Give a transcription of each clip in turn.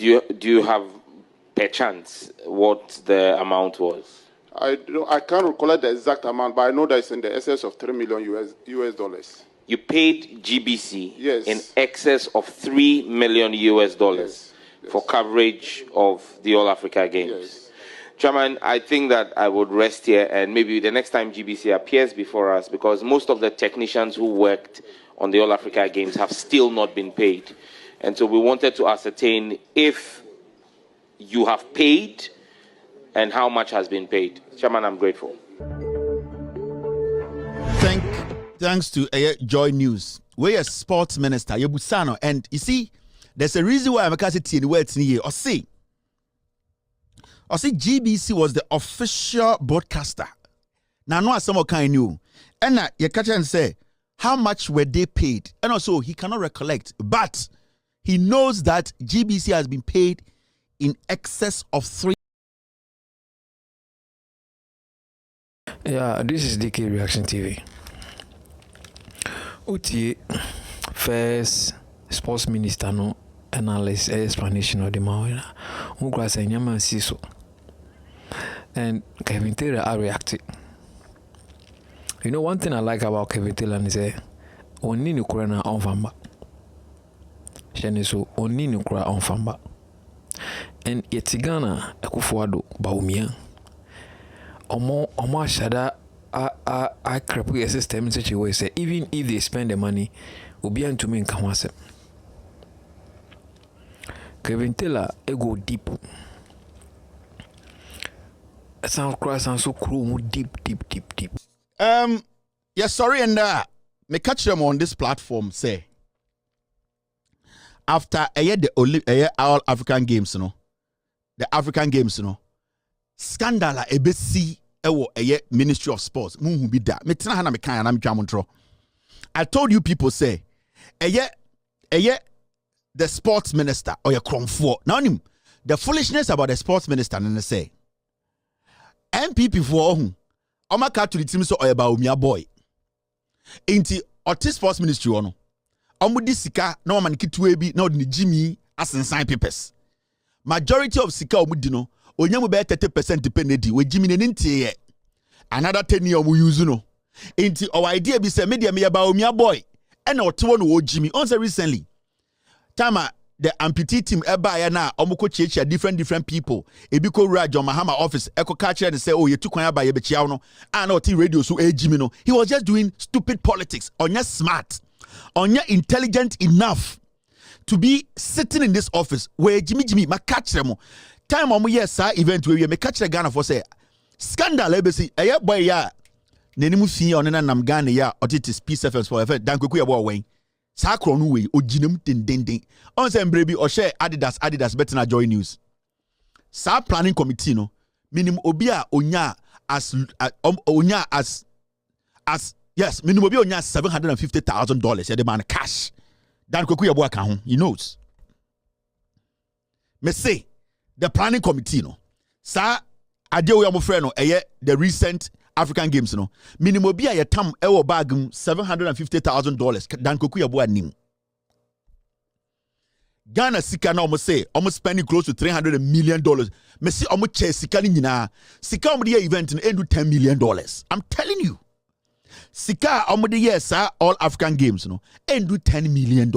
Do you have perchance what the amount was? I can't recall the exact amount, but I know that it's in the excess of $3 million US dollars. You paid GBC yes. in excess of $3 million US dollars yes. for coverage of the All Africa Games. Yes. Chairman, I think that I would rest here, and maybe the next time GBC appears before us, because most of the technicians who worked on the All Africa Games have still not been paid. And so we wanted to ascertain if you have paid and how much has been paid. Chairman, I'm grateful. Thanks to Joy News. We're a sports minister, Yebusano, and you see, there's a reason why I'm in the words in here. Or see, GBC was the official broadcaster. Now, no, some kind new, and you catch and say, how much were they paid? And also, he cannot recollect, but he knows that GBC has been paid in excess of 3. Yeah, this is DK Reaction TV. Uti first sports minister no analyst explanation of the matter. Ukra say nyama siso. And Kevin Taylor are reacting. You know, one thing I like about Kevin Taylor is oni nukura na onfamba. Shene so oni nukura onfamba. And yetigana ekufuado baumia. Omo ashada I cripple a system in such a way say even if they spend the money will be to me in Kamase. Kevin Taylor go deep. Sound cross and so cool deep. Yes, sorry, and me catch them on this platform say after a year the All African Games, the African Games, scandal ABC ewo Ministry of Sports munhu bi da metina ha na mekan na metwa. I told you people say the sports minister or your kromfo. Now the foolishness about the sports minister and say MPP for who omaka to the team so oyeba omia boy inti oti sports ministry ono omudi sika na o man kitwe bi na odini Jimmy asensan papers majority of sika omudi no onyamu be 30% dependedi we Jimmy ntie another 10 year mu use no inti our idea be say media me ba omia boy and otewo no wo Jimmy on say recently tama the amputee team eba ya na omoko chiechia different people ebiko John Mahama office eko catch and say oh ye tukwan aba ye be chia no and oti radio so Jimmy no he was just doing stupid politics onya smart onya intelligent enough to be sitting in this office where Jimmy ma catch them time omo yes sir event we me catch the Ghana for say scandal ebesi boy ya nenimu fi on na nam Ghana ya otitis peace efforts for effort dan kweku ya bo wen sakro no we oginam dendenden on say mbrebi o share Adidas better Joy News sa planning committee no minimum obi a onya as yes minimum obi onya $750,000 ya the man cash dan kweku ya bo aka ho he knows me say the planning committee no sa ade we am friend no the recent African Games no minimum bi a yetam ewo bag $750,000 dan koku yabo anim Ghana sika na almost say almost spending close to $300 million me see almost che sika ni nyina sika almost event no endu $10 million I'm telling you sika almost yes all African Games no endu $10 million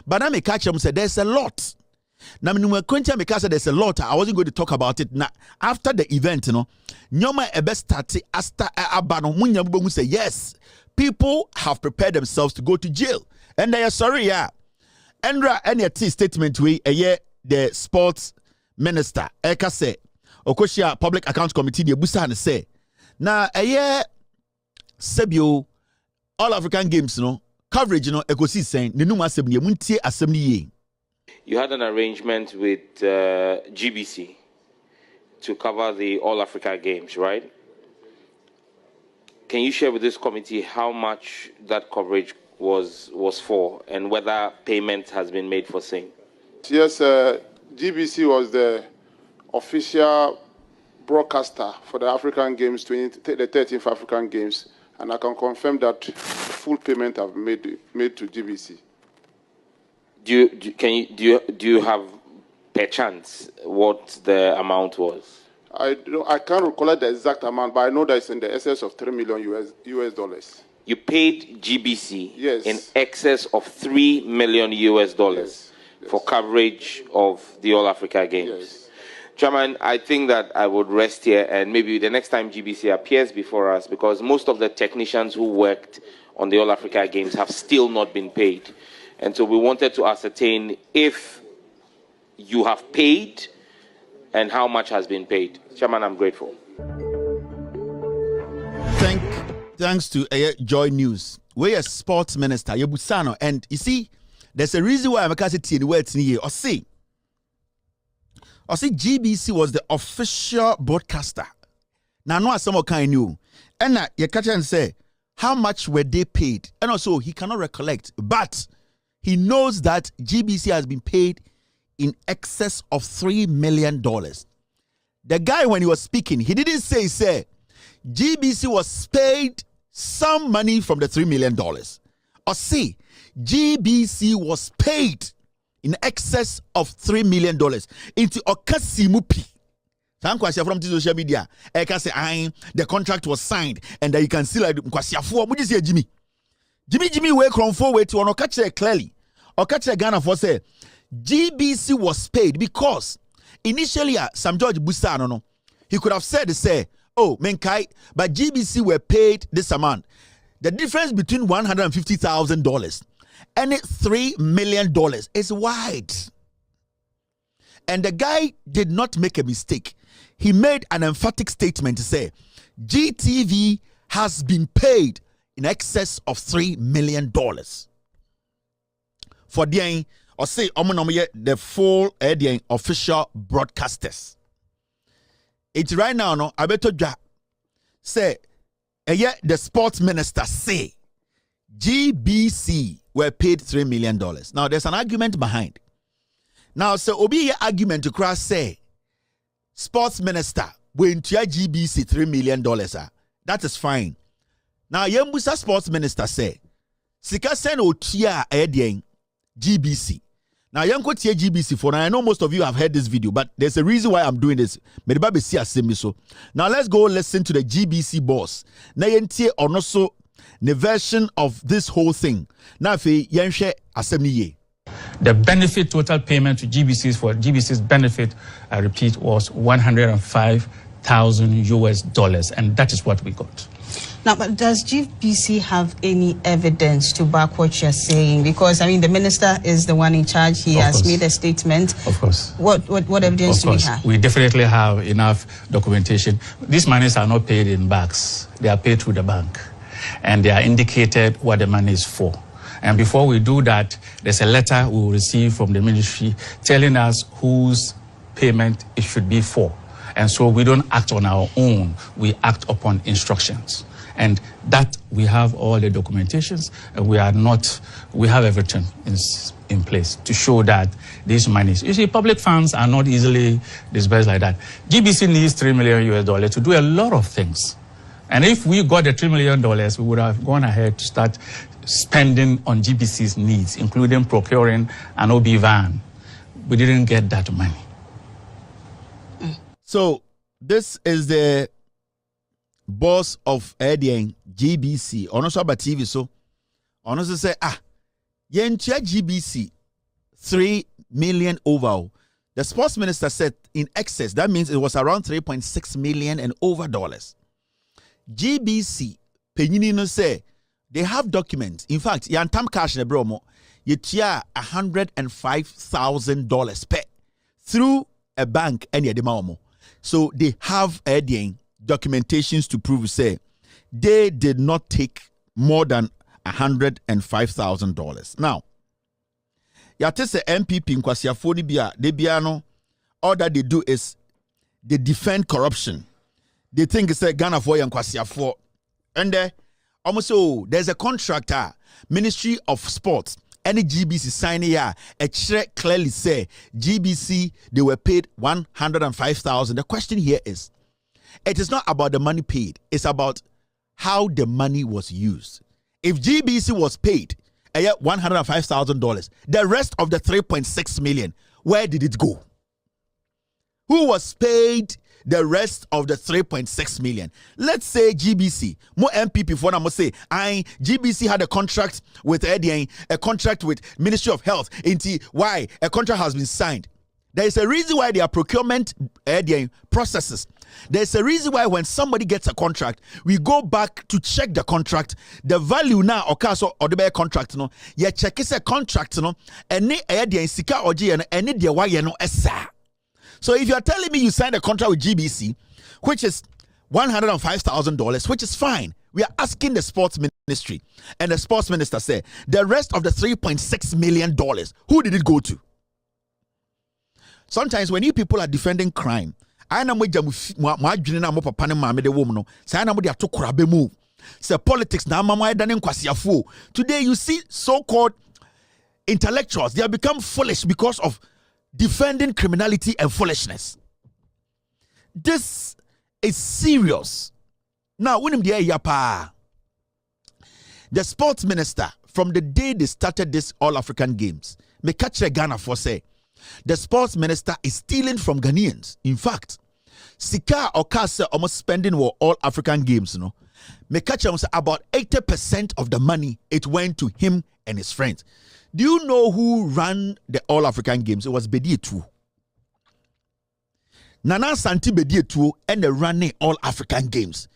but I may catch them say there's a lot. Now, because there's a lot, I wasn't going to talk about it. Now, after the event, Nyoma ebe start asta abano munyabubu say yes, people have prepared themselves to go to jail, and they are sorry, yeah. Endra any statement we the sports minister Eka say Okoshia Public Accounts Committee the busa say na sebio All African Games coverage ekosi saying the numa asem muntie asem ye. You had an arrangement with GBC to cover the All Africa Games, right? Can you share with this committee how much that coverage was for and whether payment has been made for same? Yes, GBC was the official broadcaster for the African Games, the 13th African Games, and I can confirm that full payment have made to GBC. Do you have per chance what the amount was? I can't recollect the exact amount, but I know that it's in the excess of $3 million US dollars. You paid GBC Yes. in excess of $3 million US dollars for coverage of the All Africa Games. Yes. Chairman, I think that I would rest here, and maybe the next time GBC appears before us, because most of the technicians who worked on the All Africa Games have still not been paid. And so we wanted to ascertain if you have paid and how much has been paid. Chairman, I'm grateful. Thanks to Joy News. We're a sports minister, Yebusano, and you see, there's a reason why I'm saying the words in here. Or see, GBC was the official broadcaster. Now, no, some kind new, and you catch and say, how much were they paid? And also, he cannot recollect, but he knows that GBC has been paid in excess of $3 million. The guy, when he was speaking, he didn't say GBC was paid some money from the $3 million. Or see, GBC was paid in excess of $3 million into Okasimupi. From the social media, I can say, the contract was signed, and you can see like Jimmy way from forward to on catch it clearly. Or catch a Ghana for say GBC was paid because initially Sam George Busa no, he could have said oh menkai, but GBC were paid this amount. The difference between $150,000 and $3 million is wide. And the guy did not make a mistake. He made an emphatic statement to say GTV has been paid in excess of $3 million for the or say the full official broadcasters. It's right now no I better say the sports minister say GBC were paid $3 million. Now there's an argument behind. Now so obi argument to cross say sports minister went to GBC $3 million. That is fine. Now Yembusa sports minister say sika sen otia GBC. Now yanko tia GBC for now. I know most of you have heard this video, but there's a reason why I'm doing this. Now let's go listen to the GBC boss. Na yentie onoso the version of this whole thing. Now fe yenhwe asem The benefit total payment to GBC's benefit, I repeat, was $105,000 US, and that is what we got. Now, but does GBC have any evidence to back what you're saying? Because I mean, the minister is the one in charge. He has made a statement. Of course. What evidence do we have? We definitely have enough documentation. These monies are not paid in bags; they are paid through the bank, and they are indicated what the money is for. And before we do that, there's a letter we will receive from the ministry telling us whose payment it should be for. And so we don't act on our own, we act upon instructions. And that we have all the documentations, and we have everything in place to show that these monies, you see, public funds are not easily disbursed like that. GBC needs $3 million US to do a lot of things. And if we got the $3 million, we would have gone ahead to start spending on GBC's needs, including procuring an OB van. We didn't get that money. So this is the boss of GBC. Onoso TV so onoso say yentia GBC 3 million over. The sports minister said in excess. That means it was around 3.6 million and over dollars. GBC penyini no say they have documents. In fact, yantam cash ne bromo yetia $105,000 per through a bank and yedema. So they have documentations to prove say they did not take more than $105,000. Now, yate se MPP nkwasiafo ni bia de bia no, all that they do is they defend corruption. They think it's a Ghana for nkwasiafo. And almost so there's a contractor, Ministry of Sports, any GBC signing here, a check clearly say GBC they were paid $105,000. The question here is, it is not about the money paid, it's about how the money was used. If GBC was paid $105,000, the rest of the 3.6 million, where did it go? who was paid the rest of the 3.6 million? Let's say GBC, more MPP for now say, GBC had a contract with Eddie, a contract with Ministry of Health. Why a contract has been signed? There is a reason why there are procurement processes. There's a reason why when somebody gets a contract, we go back to check the contract. The value now occurs or the contract no. You check is a contract no. Any sika oji and any the why no esa. So if you are telling me you signed a contract with GBC, which is $105,000, which is fine, we are asking the sports ministry, and the sports minister said the rest of the $3.6 million, who did it go to? Sometimes when you people are defending crime, I know politics today you see so-called intellectuals, they have become foolish because of defending criminality and foolishness. This is serious. Now, the sports minister, from the day they started this All African Games, me catch Ghana for say, the sports minister is stealing from Ghanaians. In fact, Sika or Kasa almost spending for All African Games, me catch him say about 80% of the money it went to him and his friends. Do you know who ran the All African Games? It was Bedie Two. Nana Santi Bedie Two and the running All African Games.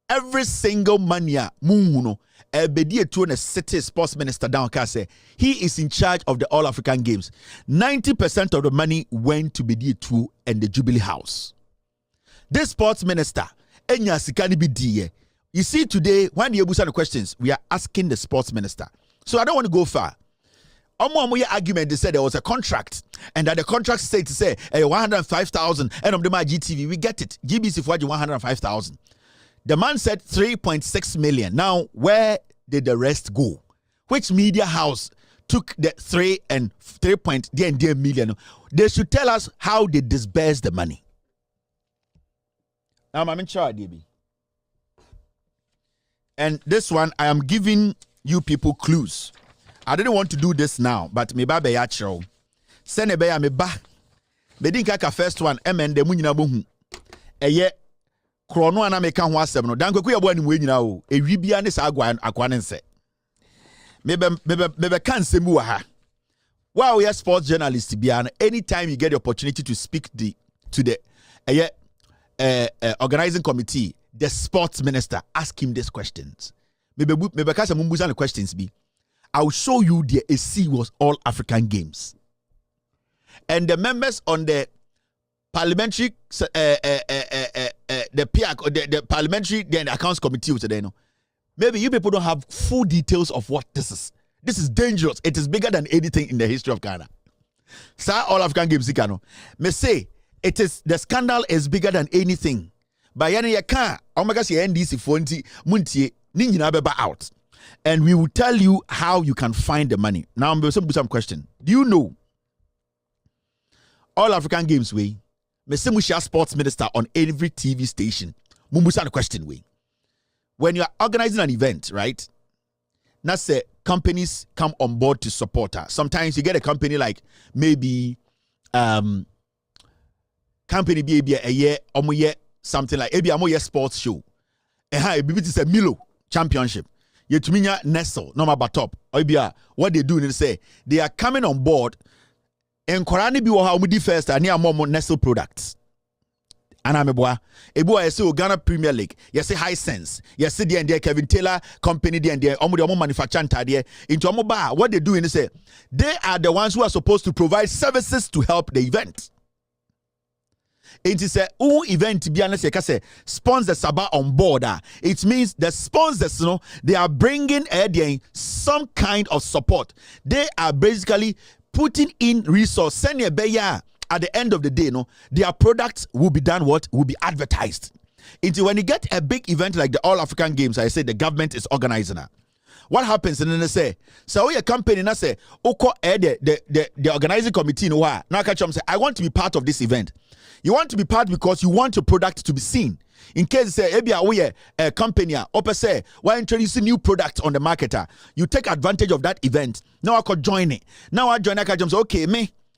Every single mania Munguno, Bedie Two and the city sports minister down Kase, he is in charge of the All African Games. 90% of the money went to Bedie Two and the Jubilee House. This sports minister, Enya Sikani Bidie. You see today, when you answer the questions, we are asking the sports minister. So I don't want to go far. Argument, they said there was a contract and that the contract said to say 105,000 and of the GTV, we get it. GBC for 105,000. The man said 3.6 million. Now, where did the rest go? Which media house took the 3.3 million? They should tell us how they disbursed the money. Now, I'm in charge, DB. And this one, I am giving you people clues. I didn't want to do this now, but me ba be ya chiro. Sene be ya me ba. Me din kaka first one, emende mu nyina bohu. Eye krono ana me ka ho asem no. Dan kwaku ye bo animu nyina o. Ewi bia ne sa akwa ne nse. Me be kan semu wa ha. Wow, we are sports journalists bia na anytime you get the opportunity to speak to the organizing committee, the sports minister, ask him these questions. Me be ka some mumbuza the questions be. I will show you the AC was All African Games. And the members on the parliamentary, the PIAC, or the parliamentary, the accounts committee, maybe you people don't have full details of what this is. This is dangerous. It is bigger than anything in the history of Ghana. Sir, All African Games, may say the scandal is bigger than anything. But you can't, NDC for Muntie, Ninja out. And we will tell you how you can find the money. Now I'm going to do some question. Do you know All African Games way? Mesemusha sports minister on every TV station. Mumbusa the question way. When you are organizing an event, right? Now say companies come on board to support her. Sometimes you get a company like maybe company be a year something like maybe a sports show. Maybe it's a Milo championship. Yetuminya Nestle, no matter top. What they do is say they are coming on board and Korani bi how we first and near more Nestle products. And I'm a say Ghana Premier League. You say High Sense. You see the and Kevin Taylor company the and the manufacturing there into Amoba. What they do is say they are the ones who are supposed to provide services to help the event. It is a event be honest say sponsors are on board. It means the sponsors they are bringing some kind of support. They are basically putting in resource. Send a beya at the end of the day their products will be done will be advertised. Into when you get a big event like the All African Games, I say the government is organizing it. What happens and then they say so your company na say the organizing committee now catch them say I want to be part of this event. You want to be part because you want your product to be seen. In case say we a company or say why introducing new products on the market, you take advantage of that event. Now I could join it. Now I join I can say okay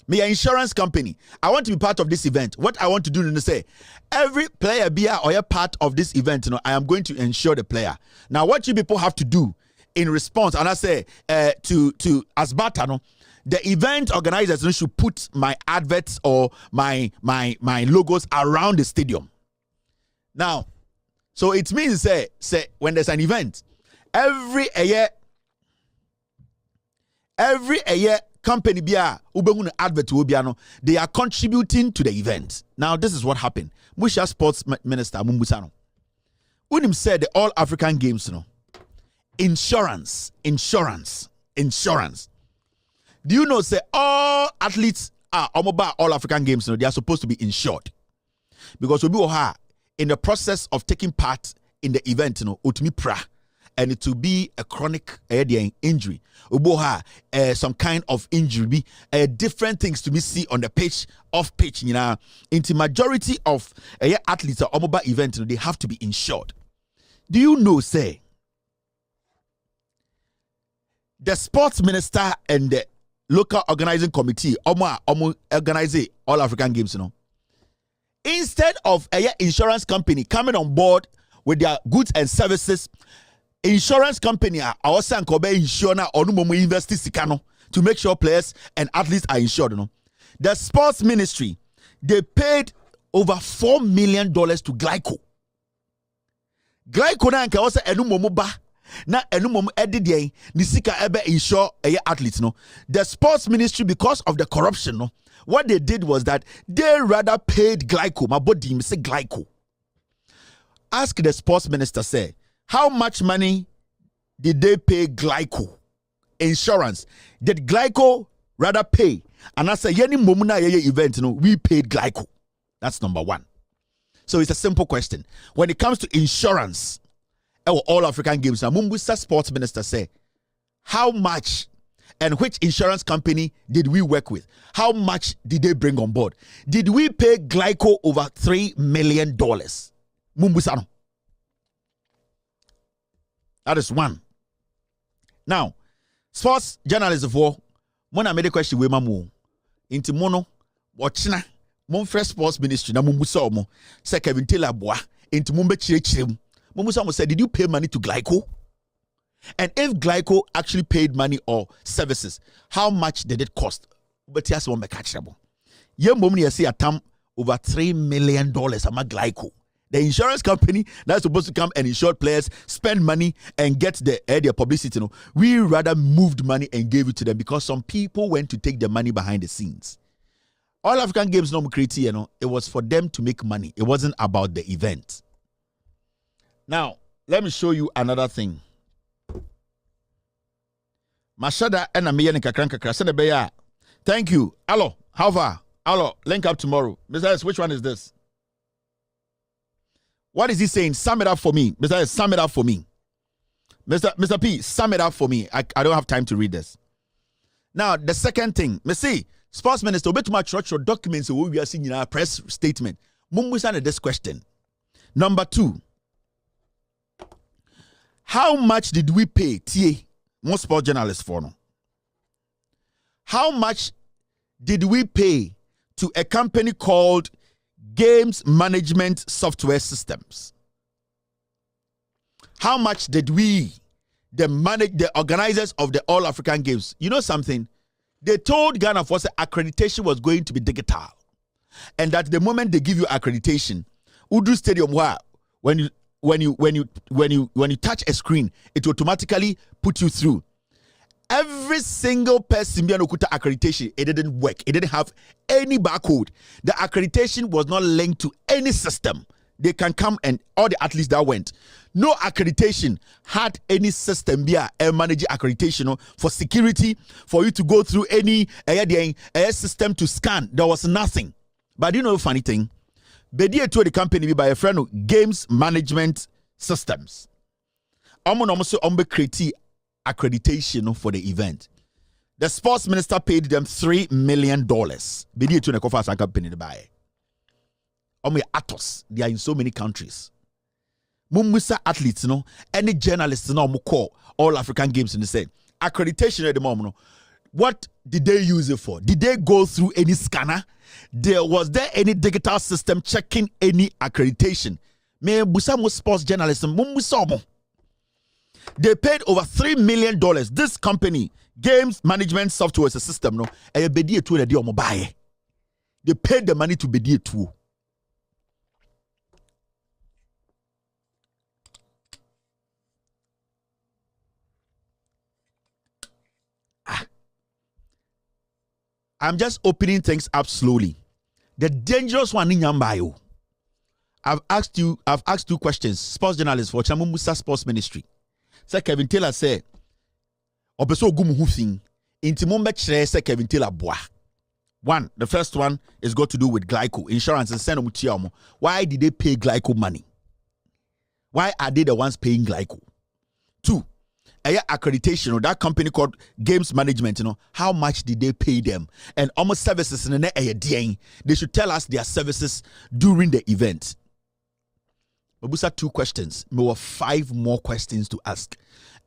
Me an insurance company. I want to be part of this event. What I want to do is say, every player be or a part of this event, I am going to insure the player. Now, what you people have to do in response, and I say to Asbata, the event organizers should put my adverts or my logos around the stadium. Now, so it means say when there's an event, every year company bia ubehunu advert will be they are contributing to the event. Now this is what happened. Musha Sports Minister Mumbusano Unim said the All African Games insurance. Do you know say all athletes are All African Games they are supposed to be insured because we be in the process of taking part in the event utumi pra and it will be a chronic injury. Some kind of injury, different things to be see on the pitch, off pitch. Into majority of athletes or mobile event, they have to be insured. Do you know, say, the sports minister and the local organizing committee, organize All African Games, instead of insurance company coming on board with their goods and services, insurance company are also insure or invest sikano to make sure players and athletes are insured. The sports ministry, they paid over $4 million to Glyco. Glyco na anka also enumomo ba na enumomo edidie ni sika ebe insure athletes. The sports ministry, because of the corruption, what they did was that they rather paid Glyco. My body say Glyco. Ask the sports minister, say, how much money did they pay Glyco insurance? Did Glyco rather pay? And I say, any momuna event, we paid Glyco. That's number one. So it's a simple question. When it comes to insurance, All African Games, now Mumbusa sports minister say, how much and which insurance company did we work with? How much did they bring on board? Did we pay Glyco over $3 million? Mumbusa no. That is one. Now, sports journalism for Mona made a question with Mamu into Mono, Watchina, Monfresh Sports Ministry, na Mumbusa mo, say Kevin Taylor Bois, into Mumbe Chirechim. Mumbusa said, did you pay money to Glyco? And if Glyco actually paid money or services, how much did it cost? But yes, one catchable. Young woman, you see a term over $3 million a Glyco. The insurance company that's supposed to come and insure players, spend money and get their publicity. We rather moved money and gave it to them because some people went to take the money behind the scenes. All African Games, it was for them to make money. It wasn't about the event. Now, let me show you another thing. Mashada and Amiya Kakranka. Thank you. Hello, how far? Hello, link up tomorrow. Mr. S, which one is this? What is he saying? Sum it up for me. Mr. S, sum it up for me. Mr. P, sum it up for me. I don't have time to read this. Now, the second thing. Me see, sports minister, bit too much your documents we are seeing in our press statement. Mumbusa this question. Number 2. How much did we pay TA, most sport journalists for no? How much did we pay to a company called Games Management Software Systems? How much did we, the organizers of the All African Games, you know something? They told Ghana Force accreditation was going to be digital, and that the moment they give you accreditation, Udu Stadium, when you touch a screen, it automatically put you through. Every single person being Okuta accreditation, it didn't work. It didn't have any barcode. The accreditation was not linked to any system. They can come and all the athletes that went. No accreditation had any system via manage accreditation for security, for you to go through any system to scan. There was nothing. But you know the funny thing? Bedia to the company by a friend of Games Management Systems. Almost create accreditation for the event. The sports minister paid them $3 million. Bedia to the coffee company to buy. Atos, they are in so many countries. Mumusa athletes, any journalists, call All African Games in the same accreditation at the moment. What did they use it for? Did they go through any scanner? Was there any digital system checking any accreditation? Me busamo sports journalism mumbusomo. They paid over $3 million. This company, Games Management Software, is a system. No, they paid the money to be too. I'm just opening things up slowly. The dangerous one in Yambayo. I've asked 2 questions. Sports journalist for Chamumusa Sports Ministry. Sir Kevin Taylor said, Obeso gumu hufing. Intimumbe chere se Kevin Taylor boa. One, the first one is got to do with glyco. Insurance and send them. Why did they pay glyco money? Why are they the ones paying glyco? 2, accreditation or that company called Games Management, how much did they pay them? And almost services in the they should tell us their services during the event. Babusa 2 questions. There were 5 more questions to ask.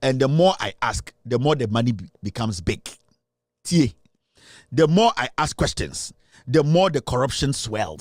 And the more I ask, the more the money becomes big. The more I ask questions, the more the corruption swells.